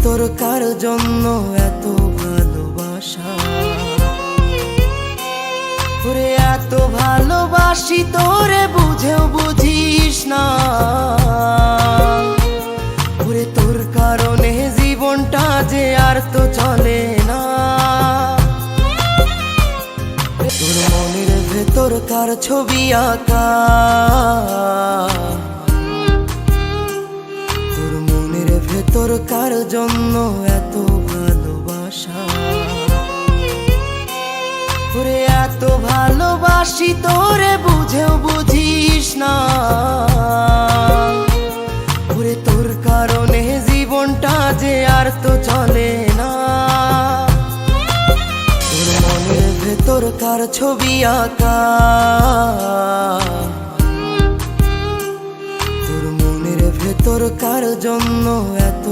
ভেতর কার জন্য এত ভালোবাসা? ওরে এত ভালোবাসি তোরে বুঝেও বুঝিস না। ওরে তোর কারণে জীবনটা যে আর তো চলে না। তোর মনের ভেতর কার ছবি আঁকা? তোর মনের ভেতর কার জন্য এত ভালোবাসা? ওরে এত ভালোবাসি তোরে বুঝেও বুঝিস না। ওরে তোর কারণে জীবনটা যে আর তো চলে না। তোর মনের ভেতর কার ছবি আঁকা? তোর মনের ভেতর কার জন্য এত